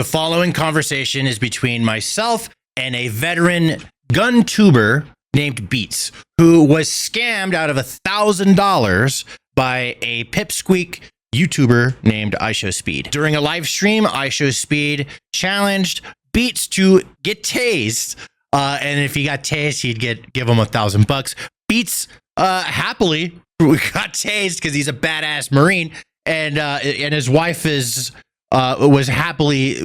The following conversation is between myself and a veteran gun tuber named Beats, who was scammed out of $1,000 by a pipsqueak YouTuber named iShowSpeed. During a live stream, iShowSpeed challenged Beats to get tased, and if he got tased, he'd give him $1,000. Beats happily got tased because he's a badass Marine, and his wife was happily,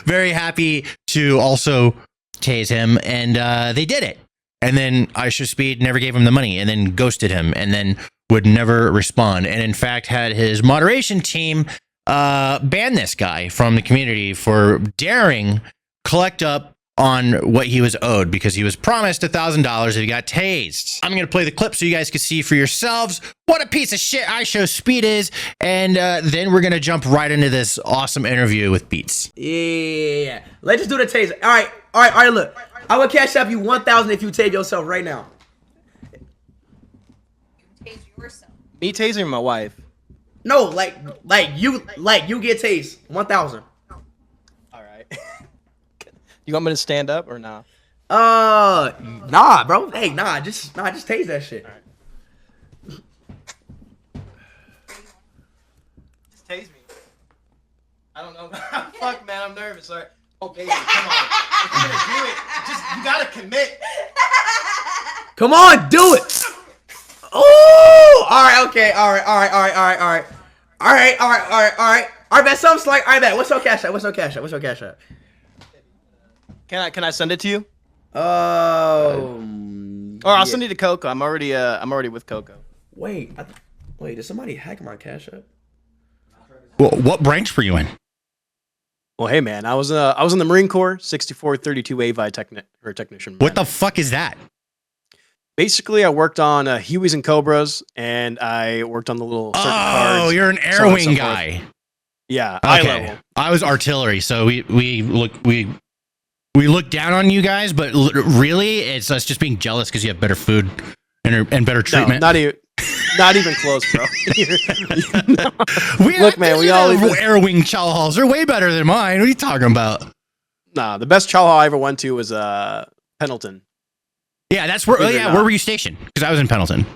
very happy to also tase him, and they did it. And then iShowSpeed never gave him the money, and then ghosted him, and then would never respond, and in fact had his moderation team ban this guy from the community for daring collect up on what he was owed because he was promised $1,000 if he got tased. I'm going to play the clip so you guys can see for yourselves what a piece of shit iShowSpeed is, and then we're going to jump right into this awesome interview with Beats. Yeah. Let's just do the taser. All right, look. I will cash up you 1,000 if you tase yourself right now. Tase yourself. Me tasing my wife. No, like you get tased 1,000. All right. You want me to stand up or not? Nah, bro. Hey, just tase that shit. All right. Just tase me. I don't know. Fuck, man, I'm nervous. All right. Oh, baby, come on. If you're gonna do it, you gotta commit. Come on, do it. Oh, all right, okay, all right. All right, bet something like, all right, bet. What's your cash app? Can I send it to you? Or I'll send it to Coco. I'm already with Coco. Wait, did somebody hack my cash app? Well, what branch were you in? Well, hey man, I was in the Marine Corps, 6432 AVI technician. What the fuck is that? Basically, I worked on Hueys and Cobras, and I worked on the little certain cards. Oh, you're an air wing guy. Yeah, eye level. I was artillery, so we look down on you guys, but really, it's us just being jealous because you have better food and better treatment. No, not even close, bro. Look, man, we all air wing chow halls. They're way better than mine. What are you talking about? Nah, the best chow hall I ever went to was Pendleton. Yeah, that's where. Where were you stationed? Because I was in Pendleton.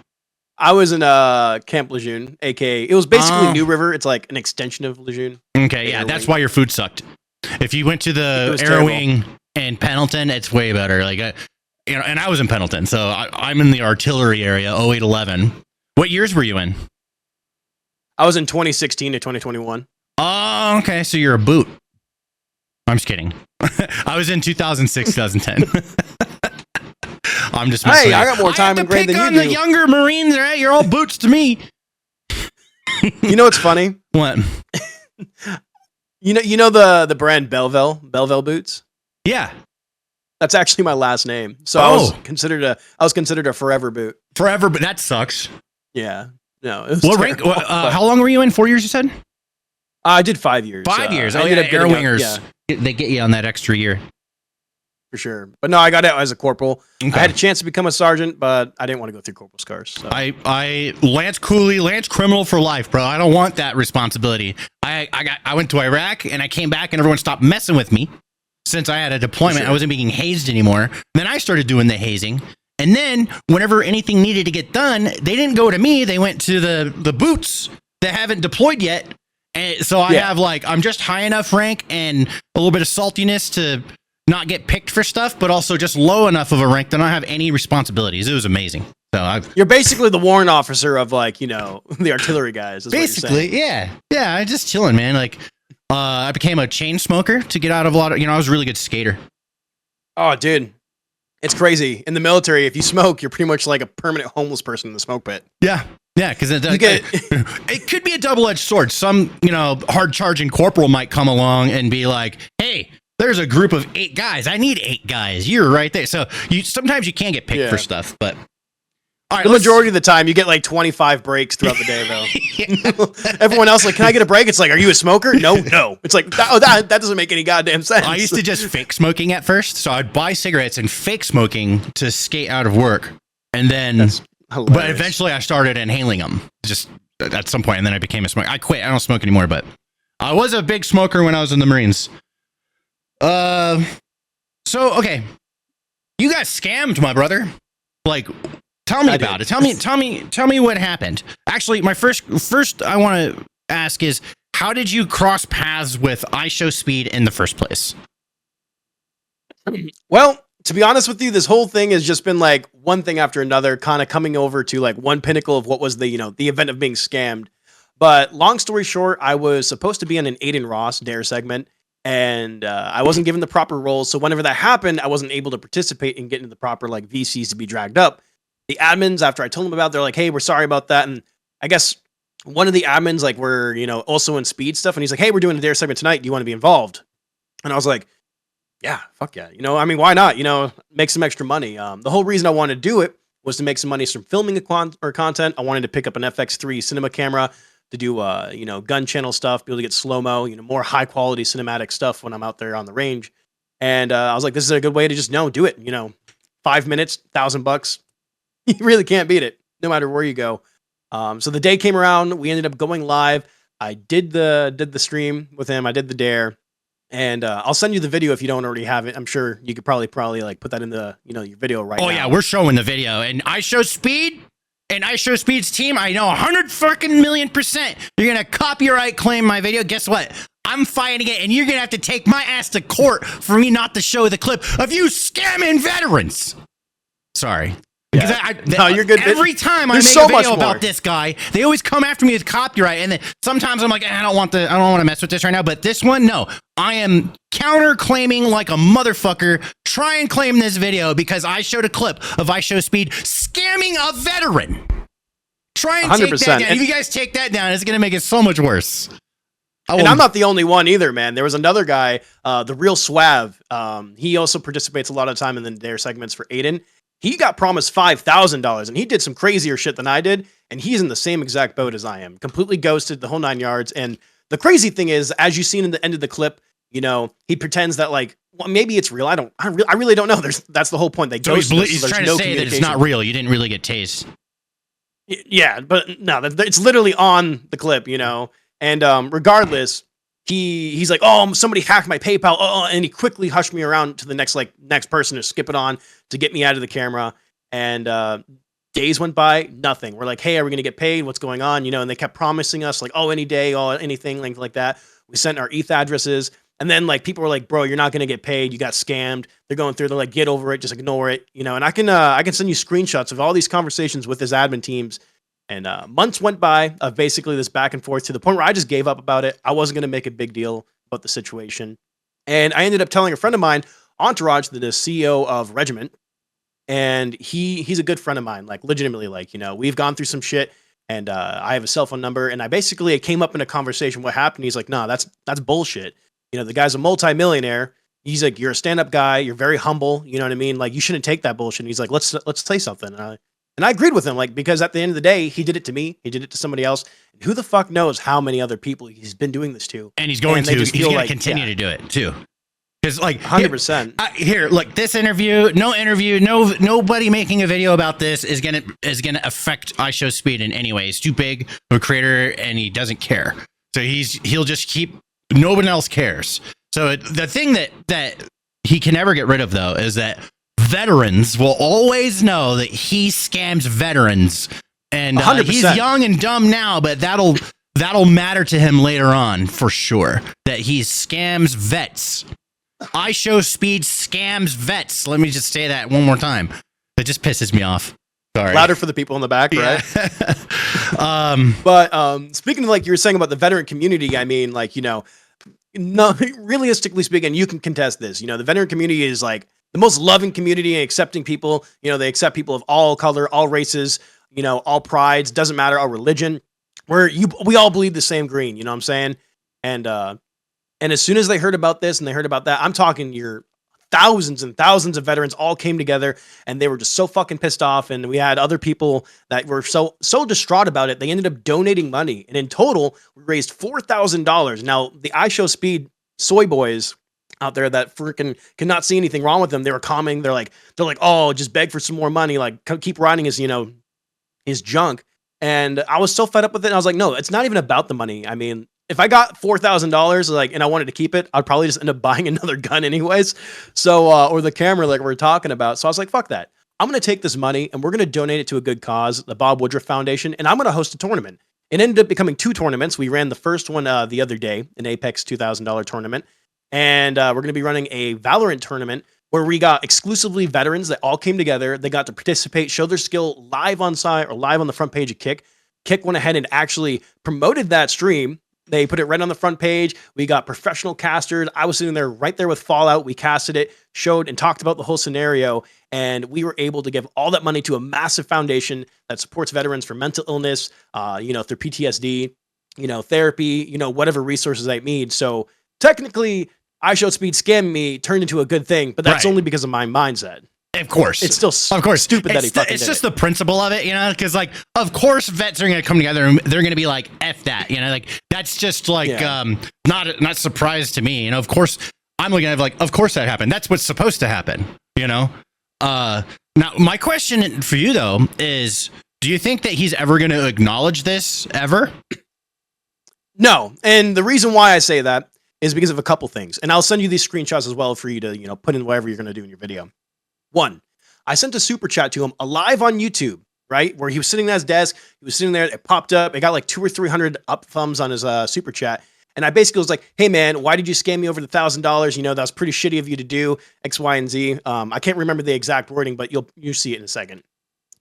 I was in Camp Lejeune, aka it was basically New River. It's like an extension of Lejeune. Okay, yeah, that's why your food sucked. If you went to the air wing in Pendleton, it's way better. Like, and I was in Pendleton, so I'm in the artillery area. 0811. What years were you in? I was in 2016 to 2021. Oh, okay, so you're a boot. I'm just kidding. I was in 2006, 2010. I'm just messing. Hey, I got more time in grade than you do. On the younger Marines, right? You're all boots to me. You know what's funny? What? You know the brand Belleville boots? Yeah. That's actually my last name. So I was considered a forever boot. Forever, but that sucks. Yeah. No. It was what rank? How long were you in? 4 years, you said? I did 5 years. 5 years. Oh, yeah, air wingers. They get you on that extra year. For sure. But no, I got out as a corporal. Okay. I had a chance to become a sergeant, but I didn't want to go through corporal scars. So. I Lance Cooley, Lance criminal for life, bro. I don't want that responsibility. I went to Iraq and I came back and everyone stopped messing with me. Since I had a deployment, I wasn't being hazed anymore. Then I started doing the hazing. And then whenever anything needed to get done, they didn't go to me. They went to the boots that haven't deployed yet. And so I have I'm just high enough rank and a little bit of saltiness to not get picked for stuff, but also just low enough of a rank that I don't have any responsibilities. It was amazing. So you're basically the warrant officer of the artillery guys. Basically, yeah. I'm just chilling, man. I became a chain smoker to get out of a lot of, I was a really good skater. Oh, dude. It's crazy. In the military, if you smoke, you're pretty much like a permanent homeless person in the smoke pit. Yeah. Yeah, because it could be a double-edged sword. Some, hard-charging corporal might come along and be like, hey, there's a group of 8 guys. I need 8 guys. You're right there. So sometimes you can get picked for stuff, but... All right, the majority of the time, you get 25 breaks throughout the day, though. Everyone else, can I get a break? It's are you a smoker? No. It's that doesn't make any goddamn sense. I used to just fake smoking at first. So I'd buy cigarettes and fake smoking to skate out of work. And then, but eventually I started inhaling them just at some point, and then I became a smoker. I quit. I don't smoke anymore, but I was a big smoker when I was in the Marines. So okay, you got scammed, my brother. Like, tell me about it. Tell me what happened. Actually, my first I want to ask is, how did you cross paths with iShowSpeed in the first place? Well, to be honest with you, this whole thing has just been like one thing after another, kind of coming over to like one pinnacle of what was the event of being scammed. But long story short, I was supposed to be in an Aiden Ross Dare segment, and I wasn't given the proper roles. So whenever that happened, I wasn't able to participate and get into the proper like VCs to be dragged up. The admins, after I told them about it, they're like, "Hey, we're sorry about that." And I guess one of the admins like were also in speed stuff, and he's like, "Hey, we're doing a Dare segment tonight. Do you want to be involved?" And I was like, "Yeah, fuck yeah. I mean, why not? Make some extra money." The whole reason I wanted to do it was to make some money from filming or content. I wanted to pick up an FX3 cinema camera to do, gun channel stuff, be able to get slow-mo, more high-quality cinematic stuff when I'm out there on the range. And I was like, this is a good way to just, do it. 5 minutes, $1,000. You really can't beat it, no matter where you go. So the day came around. We ended up going live. I did the stream with him. I did the dare. And I'll send you the video if you don't already have it. I'm sure you could probably like put that in the your video right now. Oh yeah, we're showing the video, and iShowSpeed and iShowSpeed's team. I know 100% you're gonna copyright claim my video. Guess what? I'm fighting it, and you're gonna have to take my ass to court for me not to show the clip of you scamming veterans. Sorry. Yeah. No, you're good. Every time I make a video about this guy, they always come after me with copyright, and then sometimes I'm like, I don't want to mess with this right now. But this one, no, I am counter-claiming like a motherfucker. Try and claim this video because I showed a clip of iShowSpeed scamming a veteran. Try and 100%. Take that down. If you guys take that down, it's gonna make it so much worse. And I'm not the only one either, man. There was another guy, the Real Suave. He also participates a lot of time in their segments for Aiden. He got promised $5,000, and he did some crazier shit than I did, and he's in the same exact boat as I am. Completely ghosted, the whole 9 yards. And the crazy thing is, as you've seen in the end of the clip, he pretends that like, well, maybe it's real. I really don't know. That's the whole point. They ghosted us, he's trying to say that it's not real. You didn't really get tased. Yeah, but no, it's literally on the clip, And regardless, he's like, oh, somebody hacked my PayPal, and he quickly hushed me around to the next person to skip it on to get me out of the camera. And days went by, nothing. We're like, hey, are we gonna get paid? What's going on? And they kept promising us like, oh, any day, anything like that. We sent our ETH addresses, and then like people were like, bro, you're not gonna get paid. You got scammed. They're going through. They're like, get over it. Just ignore it. And I can send you screenshots of all these conversations with his admin teams. And months went by of basically this back and forth to the point where I just gave up about it. I wasn't going to make a big deal about the situation. And I ended up telling a friend of mine, Entourage, the CEO of Regiment. And he's a good friend of mine, like legitimately, we've gone through some shit, and I have a cell phone number. And it came up in a conversation. What happened? He's like, no, that's bullshit. The guy's a multimillionaire. He's like, you're a stand-up guy. You're very humble. You know what I mean? Like, you shouldn't take that bullshit. And he's like, let's say something. And I agreed with him, because at the end of the day, he did it to me. He did it to somebody else. And who the fuck knows how many other people he's been doing this to? And he's going to continue to do it too. Because 100%. Here, look, this nobody making a video about this is gonna affect iShowSpeed in any way. He's too big of a creator, and he doesn't care. So he'll just keep. Nobody else cares. So the thing that he can never get rid of, though, is that veterans will always know that he scams veterans, and he's young and dumb now, but that'll matter to him later on for sure. That he scams vets. iShowSpeed scams vets. Let me just say that one more time. It just pisses me off. Sorry. Louder for the people in the back, right? Yeah. But speaking of like you were saying about the veteran community, I mean, no, realistically speaking, you can contest this. The veteran community is like the most loving community and accepting people. They accept people of all color, all races, all prides, doesn't matter, all religion. We all bleed the same green, you know what I'm saying? And as soon as they heard about this and they heard about that, I'm talking your thousands and thousands of veterans all came together, and they were just so fucking pissed off. And we had other people that were so distraught about it. They ended up donating money. And in total, we raised $4,000. Now, the iShowSpeed soy boys out there that freaking cannot see anything wrong with them, they were commenting. They're like, oh, just beg for some more money. Like, keep riding his junk. And I was so fed up with it. And I was like, no, it's not even about the money. I mean, if I got $4,000, like, and I wanted to keep it, I'd probably just end up buying another gun anyways. So, or the camera, like we're talking about. So I was like, fuck that. I'm going to take this money and we're going to donate it to a good cause, the Bob Woodruff Foundation, and I'm going to host a tournament. It ended up becoming 2 tournaments. We ran the first one the other day, an Apex $2,000 tournament, and we're going to be running a Valorant tournament where we got exclusively veterans that all came together. They got to participate, show their skill live on site or live on the front page of Kick. Kick went ahead and actually promoted that stream. They put it right on the front page. We got professional casters. I was sitting there right there with Fallout. We casted it, showed and talked about the whole scenario. And we were able to give all that money to a massive foundation that supports veterans for mental illness, through PTSD, therapy, whatever resources they need. So technically, I Showed Speed scamming me turned into a good thing, but that's only because of my mindset. Of course. It's still of course stupid that he fucking It's did just it. the principle of it, because like, of course vets are going to come together and they're going to be like, F that, like that's just like, not surprised to me. Of course I'm looking at it like, of course that happened. That's what's supposed to happen, Now my question for you though is, do you think that he's ever going to acknowledge this ever? No. And the reason why I say that is because of a couple things. And I'll send you these screenshots as well for you to, put in whatever you're going to do in your video. 1, I sent a super chat to him alive on YouTube, right? Where he was sitting at his desk. He was sitting there. It popped up. It got like 200 or 300 up thumbs on his super chat. And I basically was like, hey, man, why did you scam me over the $1,000? That was pretty shitty of you to do X, Y, and Z. I can't remember the exact wording, but you'll see it in a second.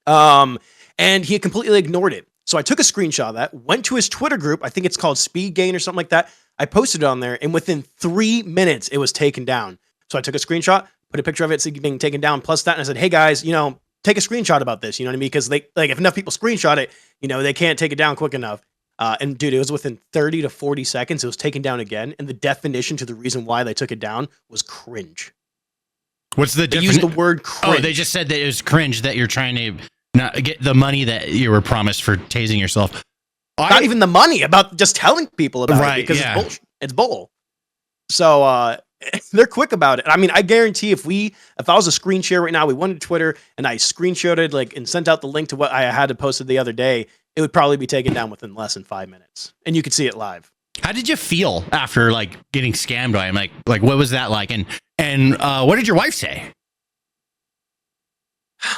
And he completely ignored it. So I took a screenshot of that, went to his Twitter group. I think it's called Speed Gain or something like that. I posted it on there, and within 3 minutes, it was taken down. So I took a screenshot, put a picture of it being taken down, plus that, and I said, hey guys, take a screenshot about this. You know what I mean? Because if enough people screenshot it, they can't take it down quick enough. And dude, it was within 30 to 40 seconds, it was taken down again. And the definition to the reason why they took it down was cringe. What's the definition? They used the word cringe. Oh, they just said that it was cringe that you're trying to not get the money that you were promised for tasing yourself. Not even the money, about just telling people about it because it's bullshit. It's bull. So they're quick about it. I mean, I guarantee if I was a screen share right now, we went to Twitter and I screenshotted and sent out the link to what I had to posted the other day, it would probably be taken down within less than 5 minutes, and you could see it live. How did you feel after getting scammed by him? Like what was that like? And what did your wife say?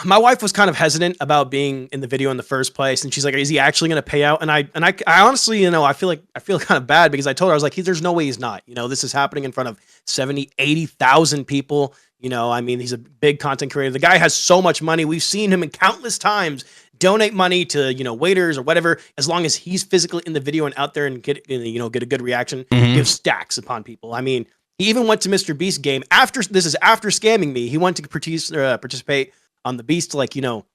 My wife was kind of hesitant about being in the video in the first place, and she's like, "Is he actually going to pay out?" And I honestly, I feel kind of bad because I told her, I was like, "There's no way he's not. This is happening in front of 70, 80,000 people. I mean, he's a big content creator. The guy has so much money. We've seen him in countless times donate money to waiters or whatever. As long as he's physically in the video and out there and get a good reaction, give stacks upon people. I mean, he even went to Mr. Beast game after scamming me. He went to participate on the Beast, little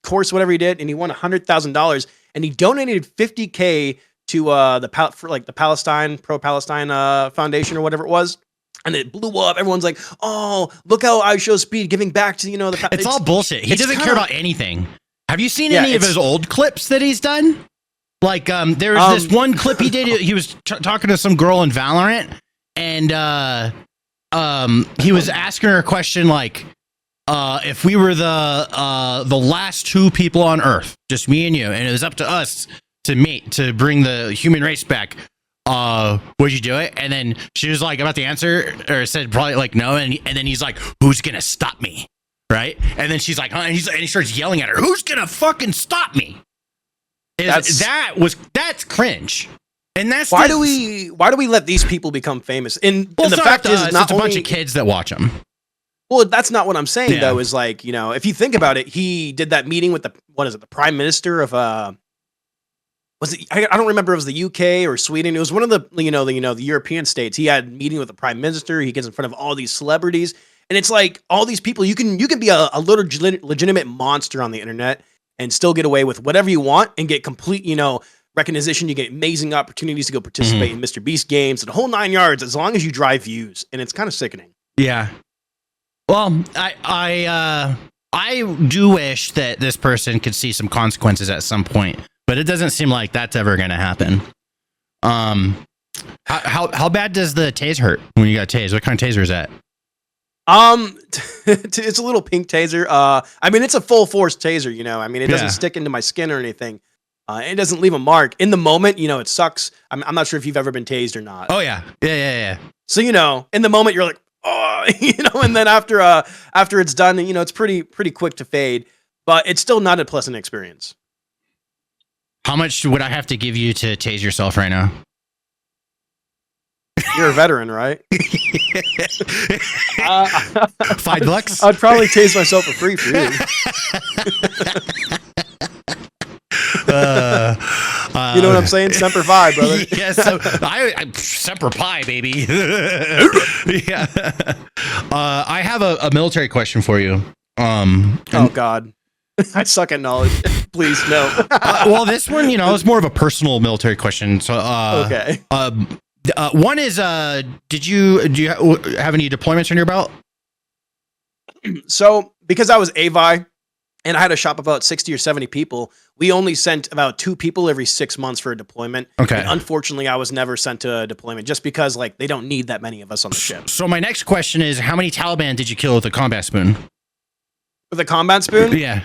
course, whatever he did, and he won $100,000, and he donated $50K to the Palestine pro-Palestine Foundation or whatever it was, and it blew up. Everyone's like, "Oh, look how I Show Speed giving back to the." It's all bullshit. He doesn't care about anything. Have you seen any of his old clips that he's done? There was this one clip he did. He was talking to some girl in Valorant, and he was asking her a question like, if we were the last 2 people on Earth, just me and you, and it was up to us to bring the human race back, would you do it? And then she was like about to answer, or said probably no, and then he's like, who's gonna stop me? Right? And then she's like, huh? And he starts yelling at her, who's gonna fucking stop me? That's cringe. And that's why do we let these people become famous? And the fact is, it's not a bunch of kids that watch them. Well, that's not what I'm saying, though, is if you think about it, he did that meeting with the prime minister of, I don't remember if it was the UK or Sweden. It was one of the European states. He had a meeting with the prime minister. He gets in front of all these celebrities. And it's like all these people, you can be a little legitimate monster on the internet and still get away with whatever you want and get complete, recognition. You get amazing opportunities to go participate in Mr. Beast games and the whole 9 yards, as long as you drive views. And it's kind of sickening. Yeah. Well, I do wish that this person could see some consequences at some point, but it doesn't seem like that's ever going to happen. How bad does the tase hurt when you got tased? What kind of taser is that? It's a little pink taser. I mean, it's a full force taser, it doesn't stick into my skin or anything. It doesn't leave a mark in the moment. It sucks. I'm not sure if you've ever been tased or not. Oh yeah. Yeah. So in the moment you're like, oh, and then after it's done, it's pretty quick to fade, but it's still not a pleasant experience. How much would I have to give you to tase yourself right now? You're a veteran, right? $5? I'd probably tase myself for free for you. You know what I'm saying? Semper Fi, brother. Yeah, so I Semper Pi, baby. Yeah. I have a military question for you. Oh God, I suck at knowledge. Please no. Well, this one, is more of a personal military question. So, okay. One is, do you have any deployments on your belt? So, because I was AVI and I had a shop about 60 or 70 people, we only sent about 2 people every 6 months for a deployment. Okay. And unfortunately, I was never sent to a deployment just because they don't need that many of us on the ship. So my next question is, how many Taliban did you kill with a combat spoon? With a combat spoon? Yeah.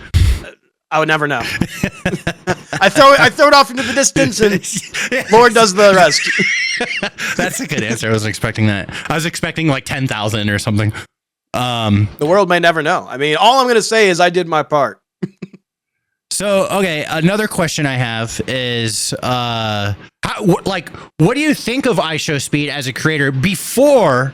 I would never know. I throw it off into the distance, and Lord does the rest. That's a good answer. I wasn't expecting that. I was expecting like 10,000 or something. The world may never know. I mean, all I'm going to say is I did my part. So, okay, another question I have is, what do you think of IShowSpeed as a creator before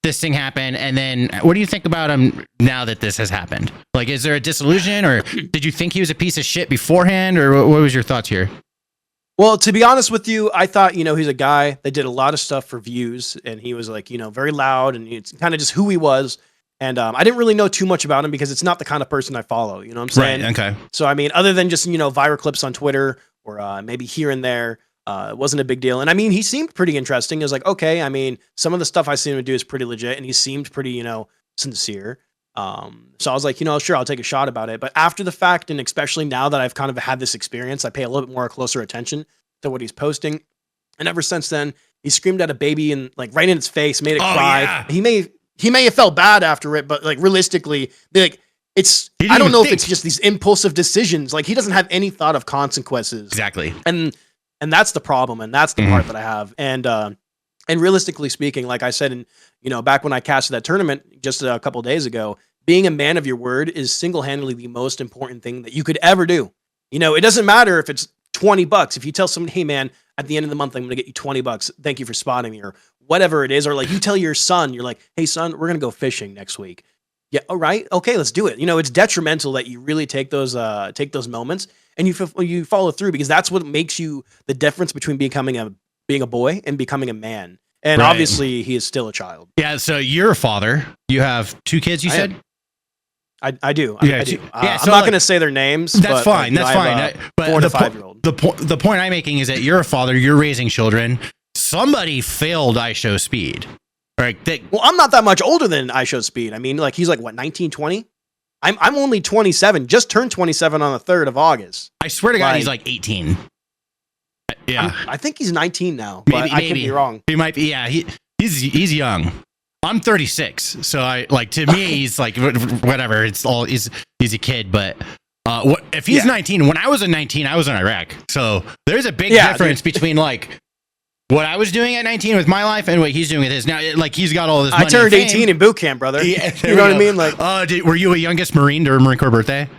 this thing happened, and then what do you think about him now that this has happened? Like, is there a disillusion, or did you think he was a piece of shit beforehand, or what was your thoughts here? Well, to be honest with you, I thought, he's a guy that did a lot of stuff for views, and he was like, very loud, and it's kind of just who he was. And I didn't really know too much about him because it's not the kind of person I follow. You know what I'm saying? Right, okay. So, I mean, other than just, viral clips on Twitter or maybe here and there, it wasn't a big deal. And I mean, he seemed pretty interesting. It was like, okay, I mean, some of the stuff I seen him do is pretty legit, and he seemed pretty, sincere. So I was like, sure, I'll take a shot about it. But after the fact, and especially now that I've kind of had this experience, I pay a little bit more closer attention to what he's posting. And ever since then, he screamed at a baby and like right in its face, made it cry. Yeah. He may have felt bad after it, but like realistically, I don't know if it's just these impulsive decisions. Like he doesn't have any thought of consequences. Exactly. And that's the problem. And that's the part that I have. And realistically speaking, like I said, back when I casted that tournament just a couple of days ago, being a man of your word is single-handedly the most important thing that you could ever do. It doesn't matter if it's $20. If you tell someone, hey man, at the end of the month, I'm going to get you $20. Thank you for spotting me, or whatever it is. Or like you tell your son, you're like, hey son, we're going to go fishing next week. Yeah. All right. Okay. Let's do it. It's detrimental that you really take those moments and you follow through, because that's what makes you the difference between being a boy and becoming a man. And Right. obviously he is still a child. Yeah. So you're a father. You have 2 kids, you said? I do. Yeah, I do. yeah, I'm so not like- going to say their names. That's but, fine. like, That's I have fine. a But 4 to the 5-year-old. The point I'm making is that you're a father. You're raising children. Somebody failed IShowSpeed. Right? Well, I'm not that much older than IShowSpeed. I mean, like he's like what, 19, 20? I'm only 27. Just turned 27 on the 3rd of August. I swear to God, he's like 18. Yeah, I think he's 19 now. But I could be wrong. He might be. Yeah, he's young. I'm 36, so to me he's like whatever. It's all he's a kid, but if he's 19? When I was 19, I was in Iraq, so there's a big difference between like what I was doing at 19 with my life and what he's doing with his now. Like he's got all this money. I turned 18 in boot camp, brother. Yeah, you know what I mean? Like, were you a youngest Marine during Marine Corps birthday?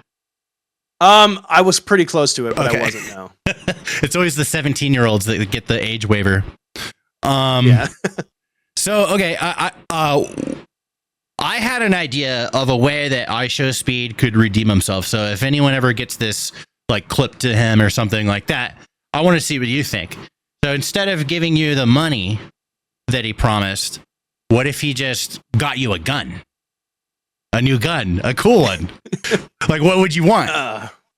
I was pretty close to it, but Okay. I wasn't. No. It's always the 17-year-olds that get the age waiver. Yeah. So okay, I had an idea of a way that IShowSpeed could redeem himself. So if anyone ever gets this like clip to him or something like that, I want to see what you think. So instead of giving you the money that he promised, what if he just got you a gun? A new gun, a cool one. Like, what would you want?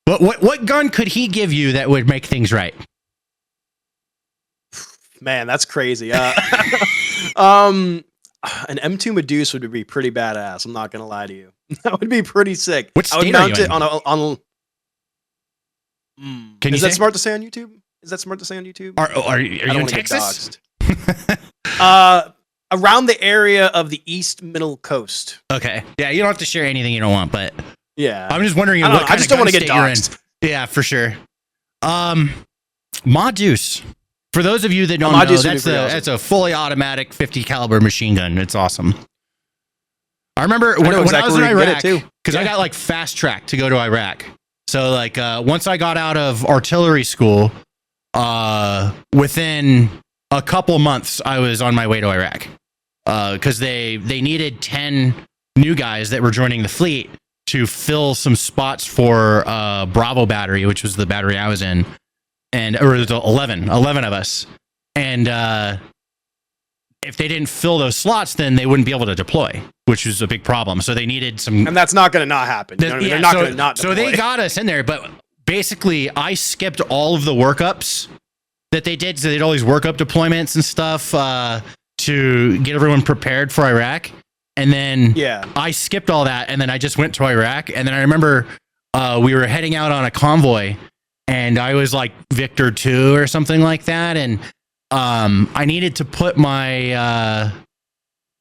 What gun could he give you that would make things right? Man, that's crazy. An M2 Medusa would be pretty badass. I'm not gonna lie to you. That would be pretty sick. What I would state are mount you it in? on. Can you Is that say? smart to say on YouTube? Is that smart to say on YouTube? Are you I don't in wanna get Texas? doxxed. Around the area of the East Middle Coast. Okay. Yeah, you don't have to share anything you don't want, but Yeah. I'm just wondering I don't what know, I kind just of don't wanna gun get state you're in. doxxed. Yeah, for sure. Ma Deuce. For those of you that don't Ma know, Deuce would be pretty awesome. that's a fully automatic 50 caliber machine gun. It's awesome. I rember know when I exactly was in where you can Iraq, get it, too. because I got like fast tracked to go to Iraq. So like once I got out of artillery school, within a couple months I was on my way to Iraq, because they needed 10 new guys that were joining the fleet to fill some spots for Bravo battery, which was the battery I was in, or the 11 of us, and if they didn't fill those slots, then they wouldn't be able to deploy, which was a big problem. So they needed some. And that's not going to not happen. You know what I mean? They're not going to not So they deploy. got us in there, but basically I skipped all of the workups that they did. So they did all these workup deployments and stuff to get everyone prepared for Iraq. And then I skipped all that. And then I just went to Iraq. And then I remember we were heading out on a convoy and I was like Victor 2 or something like that. And I needed to put my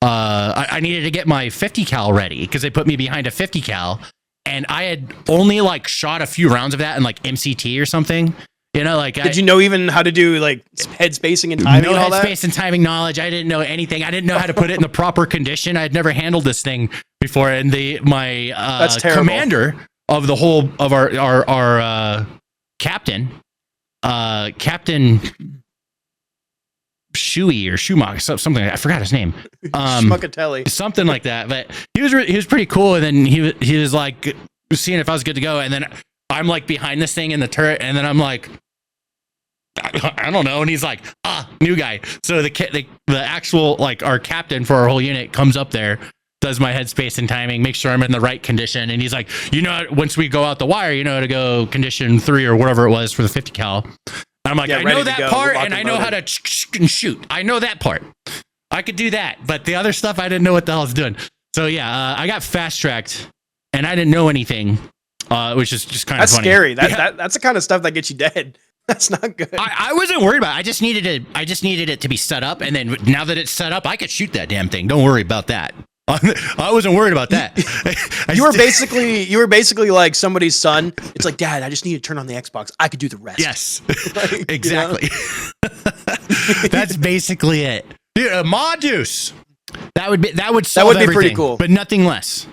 I needed to get my 50 cal ready because they put me behind a 50 cal, and I had only like shot a few rounds of that in like MCT or something. You know, like Did you know even how to do like head spacing and timing no and all head that? space and timing knowledge. I didn't know anything. I didn't know how to put it in the proper condition. I had never handled this thing before, and my That's terrible. commander of the whole of our captain, Captain Shuey or Schumacher, something. I forgot his name. Schmuckatelli. Something like that. But he was pretty cool. And then he was like seeing if I was good to go. And then I'm like behind this thing in the turret, and then I'm like, I don't know. And he's like, new guy. So the actual like our captain for our whole unit comes up there, does my headspace and timing, make sure I'm in the right condition. And he's like, once we go out the wire, you know how to go condition 3 or whatever it was for the 50 cal. I'm like, I know that part, and I know how to shoot. I know that part. I could do that, but the other stuff I didn't know what the hell I was doing. So yeah, I got fast tracked, and I didn't know anything, which is just kind of funny. Scary. That's the kind of stuff that gets you dead. That's not good. I wasn't worried about it. I just needed it to be set up, and then now that it's set up, I could shoot that damn thing. Don't worry about that. I wasn't worried about that. You were basically like somebody's son. It's like, Dad, I just need to turn on the Xbox. I could do the rest. Yes, Like, exactly. That's basically it. Dude, Ma Deuce. That would solve be pretty everything, cool. but nothing less.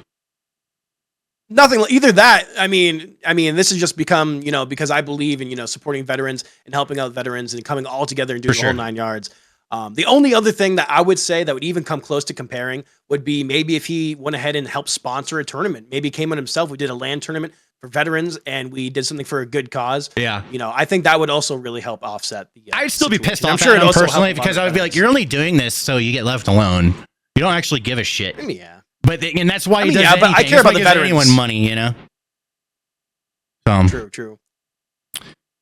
Nothing. Either that. I mean, this has just become, because I believe in, supporting veterans and helping out veterans and coming all together and doing the whole 9 yards. The only other thing that I would say that would even come close to comparing would be maybe if he went ahead and helped sponsor a tournament. Maybe he came on himself. We did a LAN tournament for veterans and we did something for a good cause. Yeah. I think that would also really help offset the I'd still be pissed off I'm sure at it him also personally helped a lot because of I would be like, you're only doing this so you get left alone. You don't actually give a shit. Yeah. But and that's why he does but I anything. care That's why about he the gives veterans. anyone money, So True.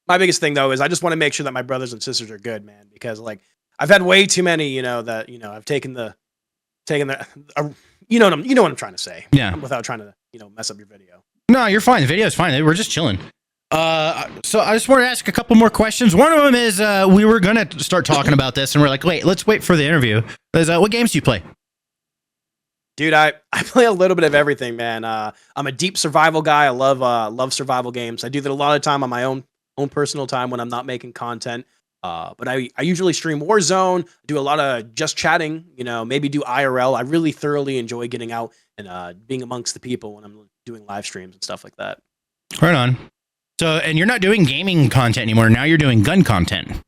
My biggest thing though is I just want to make sure that my brothers and sisters are good, man, because like I've had way too many, that I've taken the you know what I'm trying to say. Yeah. Without trying to, mess up your video. No, you're fine. The video's fine. We're just chilling. So I just want to ask a couple more questions. One of them is we were gonna start talking about this, and we're like, let's wait for the interview. What games do you play? Dude, I play a little bit of everything, man. I'm a deep survival guy. I love survival games. I do that a lot of time on my own personal time when I'm not making content. But I usually stream Warzone, do a lot of just chatting, maybe do IRL. I really thoroughly enjoy getting out and being amongst the people when I'm doing live streams and stuff like that. Right on. So, and you're not doing gaming content anymore. Now you're doing gun content.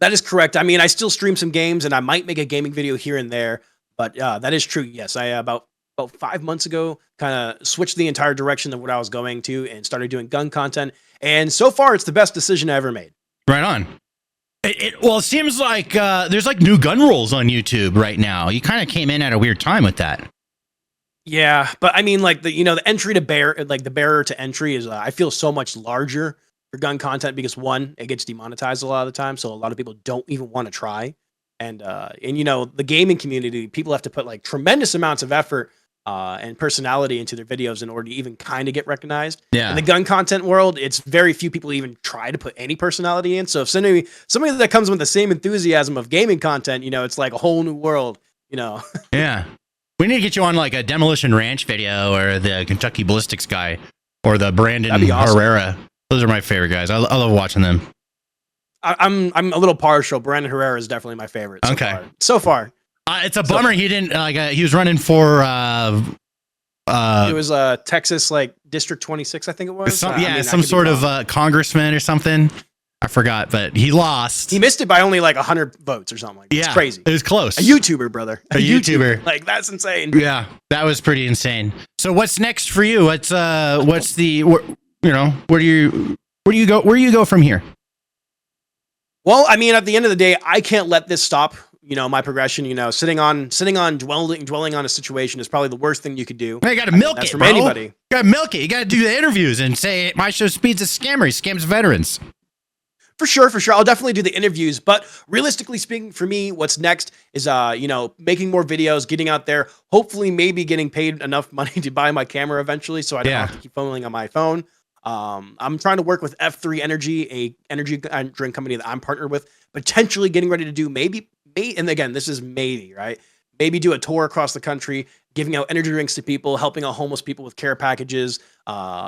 That is correct. I mean, I still stream some games and I might make a gaming video here and there, but that is true. Yes, I about 5 months ago kind of switched the entire direction of what I was going to and started doing gun content. And so far, it's the best decision I ever made. Right on. Well, it seems like there's like new gun rules on YouTube right now. You kind of came in at a weird time with that. Yeah, but I mean, like the entry to the barrier to entry is I feel so much larger for gun content because one, it gets demonetized a lot of the time, so a lot of people don't even want to try, and the gaming community, people have to put like tremendous amounts of effort and personality into their videos in order to even kind of get recognized. Yeah. In the gun content world, it's very few people even try to put any personality in. So if somebody that comes with the same enthusiasm of gaming content, it's like a whole new world. Yeah. We need to get you on like a Demolition Ranch video or the Kentucky Ballistics guy or the Brandon That'd be awesome. Herrera Those are my favorite guys. I love watching them. I'm a little partial. Brandon Herrera is definitely my favorite. So far. It's a bummer he didn't he was running for it was Texas like District 26, I think it was. Some sort of congressman or something. I forgot, but he lost. He missed it by only like 100 votes or something like that. It's crazy. It was close. A YouTuber, brother. A YouTuber. Like, that's insane. Yeah, that was pretty insane. So what's next for you? Where do you go from here? Well, I mean, at the end of the day, I can't let this stop, my progression. Sitting on dwelling on a situation is probably the worst thing you could do. You got to milk it, from bro. anybody. You got to milk it. You got to do the interviews and say my show speeds a scammer. He scams veterans. For sure. I'll definitely do the interviews. But realistically speaking, for me, what's next is, making more videos, getting out there, hopefully maybe getting paid enough money to buy my camera eventually so I don't have to keep filming on my phone. I'm trying to work with F3 Energy, a energy drink company that I'm partnered with, potentially getting ready to do and again, this is maybe, right? Maybe do a tour across the country, giving out energy drinks to people, helping out homeless people with care packages,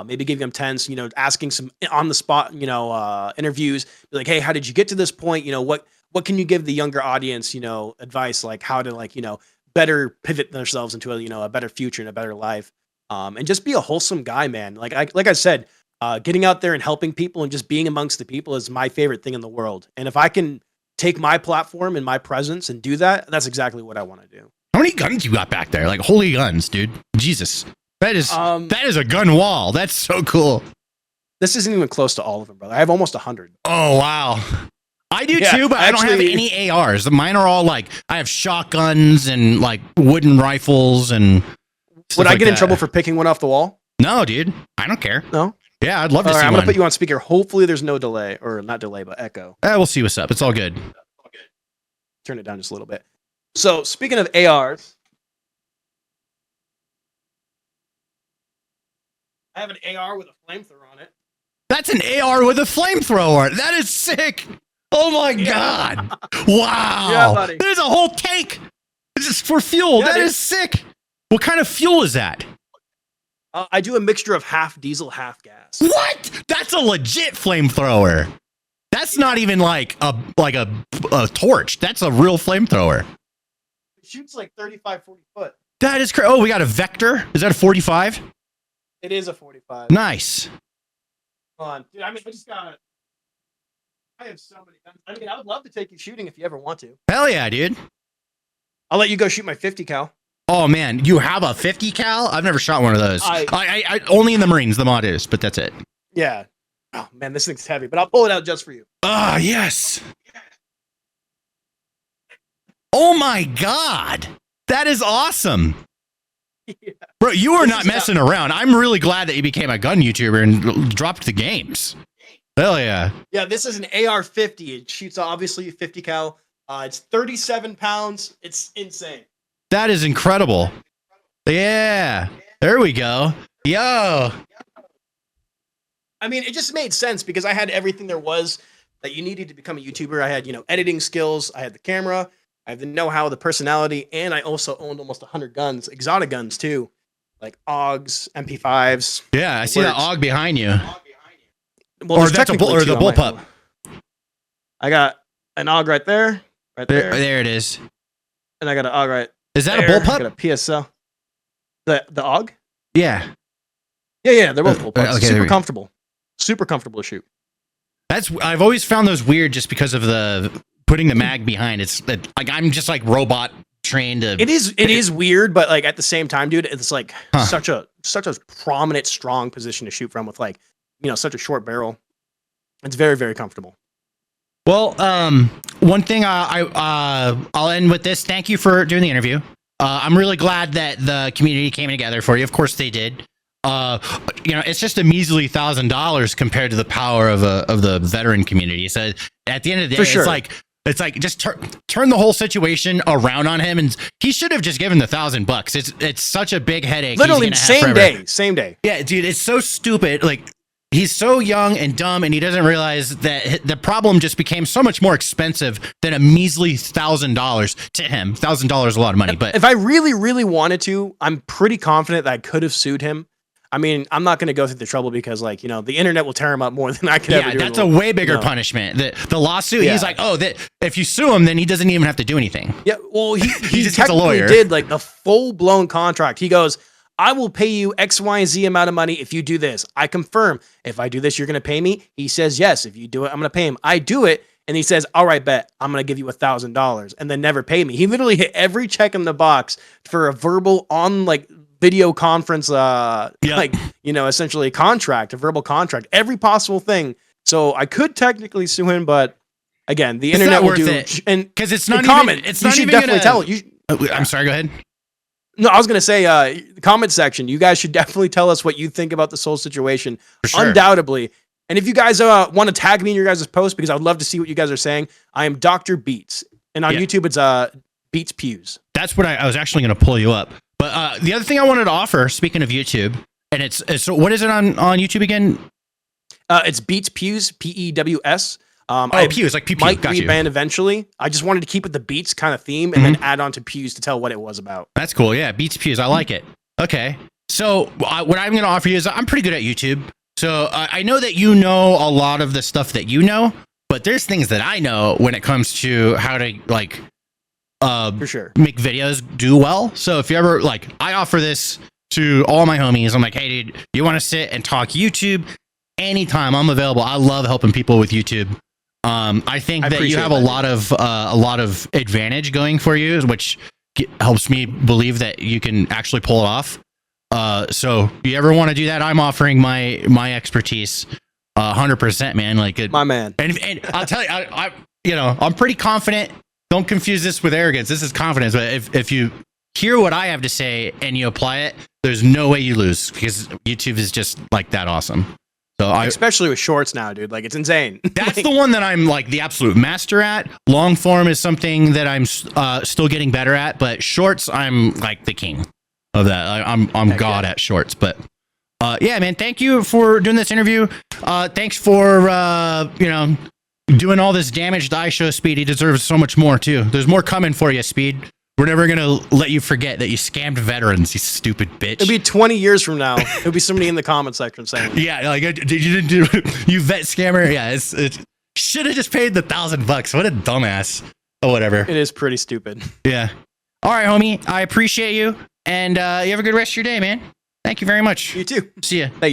maybe giving them tents, asking some on the spot, interviews, be like, hey, how did you get to this point? What can you give the younger audience, advice, like how to better pivot themselves into a better future and a better life. And just be a wholesome guy, man. Like I said, getting out there and helping people and just being amongst the people is my favorite thing in the world. And if I can take my platform and my presence and do that, that's exactly what I want to do. How many guns you got back there? Like holy guns, dude. Jesus. That is a gun wall. That's so cool. This isn't even close to all of them, brother. I have almost 100. Oh, wow. I do too, but I don't have any ARs. Mine are all I have shotguns and wooden rifles and would I get in trouble for picking one off the wall? No, dude. I don't care. No? Yeah, I'd love to see I'm one. going to put you on speaker. Hopefully there's no delay, or not delay, but echo. We'll see what's up. It's all good. Turn it down just a little bit. So, speaking of ARs, I have an AR with a flamethrower on it. That's an AR with a flamethrower. That is sick. Oh my God. Wow. Yeah, buddy. There's a whole tank just for fuel. Yeah, that is sick. What kind of fuel is that? I do a mixture of half diesel, half gas. What? That's a legit flamethrower. That's not even like a torch. That's a real flamethrower. It shoots like 35, 40 foot. That is crazy. Oh, we got a Vector. Is that a 45? It is a 45. Nice. Hold on. Dude, I have so many guns. I would love to take you shooting if you ever want to. Hell yeah, dude. I'll let you go shoot my 50 cal. Oh man, you have a 50 cal? I've never shot one of those. I only in the Marines, the mod is, but that's it. Yeah. Oh man, this thing's heavy, but I'll pull it out just for you. Ah, yes. Oh my God. That is awesome. Yeah. Bro, you are not messing around. I'm really glad that you became a gun YouTuber and dropped the games. Hell yeah. Yeah, this is an AR-50. It shoots obviously 50 cal. It's 37 pounds. It's insane. That is incredible. Yeah. There we go. Yo. I mean, it just made sense because I had everything there was that you needed to become a YouTuber. I had, editing skills. I had the camera. I have the know-how, the personality, and I also owned almost 100 guns, exotic guns too, like AUGs, MP5s. Yeah, I see that AUG behind you. Well, or that's the bullpup. I got an AUG right there, There it is. And I got an AUG right. Is that there. a bullpup? I got a PSL. The AUG? Yeah. Yeah, they're both bullpups. Okay, super comfortable. Super comfortable to shoot. I've always found those weird just because of the putting the mag behind. It's like I'm just like robot trained to. It is weird, but at the same time, dude, it's such a prominent, strong position to shoot from with such a short barrel. It's very, very comfortable. Well, one thing I'll end with this. Thank you for doing the interview. I'm really glad that the community came together for you. Of course they did. It's just a measly $1,000 compared to the power of the veteran community. So at the end of the day, it's like just turn the whole situation around on him, and he should have just given the $1,000. It's such a big headache. Literally same day. Yeah, dude, it's so stupid. Like he's so young and dumb, and he doesn't realize that the problem just became so much more expensive than a measly $1,000 to him. $1,000 is a lot of money, but if I really, really wanted to, I'm pretty confident that I could have sued him. I mean, I'm not going to go through the trouble because, like, you know, the internet will tear him up more than I could ever do. That's a way bigger punishment. The lawsuit, he's like, oh, that if you sue him, then he doesn't even have to do anything. Yeah, well, he just gets a technically lawyer. did like the full-blown contract. He goes, I will pay you X, Y, and Z amount of money if you do this. I confirm. If I do this, you're going to pay me? He says, yes. If you do it, I'm going to pay him. I do it. And he says, all right, bet. I'm going to give you $1,000 and then never pay me. He literally hit every check in the box for a verbal on like video conference, like, you know, essentially a contract, a verbal contract, every possible thing. So I could technically sue him, but again, the internet will do it. And because it's not comment. It's you not should even definitely gonna, tell it. I'm sorry. Go ahead. No, I was gonna say, the comment section. You guys should definitely tell us what you think about this whole situation. For sure. Undoubtedly. And if you guys want to tag me in your guys' post, because I would love to see what you guys are saying. I am Dr. Beats, and on YouTube it's Beats Pews. That's what I was actually going to pull you up. But the other thing I wanted to offer, speaking of YouTube, and it's so what is it on YouTube again? It's Beats Pews, Pews. Pews, like pew pew. Might Got you. rebrand eventually. I just wanted to keep it the Beats kind of theme, and then add on to Pews to tell what it was about. That's cool. Yeah, Beats Pews. I like it. Okay. So what I'm going to offer you is I'm pretty good at YouTube. So I know that you know a lot of the stuff that you know, but there's things that I know when it comes to how to like For sure. make videos do well. So if you ever like, I offer this to all my homies. I'm like, hey, dude, you want to sit and talk YouTube? Anytime, I'm available. I love helping people with YouTube. I think that you have a lot of advantage going for you, which helps me believe that you can actually pull it off. So if you ever want to do that, I'm offering my expertise 100%, man. Like My man. And I'll tell you, I you know, I'm pretty confident. Don't confuse this with arrogance. This is confidence. But if you hear what I have to say and you apply it, there's no way you lose because YouTube is just like that awesome. So Especially with shorts now, dude. Like, it's insane. That's the one that I'm like the absolute master at. Long form is something that I'm still getting better at, but shorts, I'm like the king of that. I'm god at shorts. But yeah, man, thank you for doing this interview. Thanks for you know, doing all this damage to iShow Speed. He deserves so much more too. There's more coming for you, Speed. We're never gonna let you forget that you scammed veterans, you stupid bitch. It'll be 20 years from now. It'll be somebody in the comment section saying, yeah, like, did you do you vet scammer? Yeah, it's should have just paid the $1,000. What a dumbass. Or whatever. it is pretty stupid. Yeah. All right, homie. I appreciate you, and you have a good rest of your day, man. Thank you very much. You too. See ya. Thank you.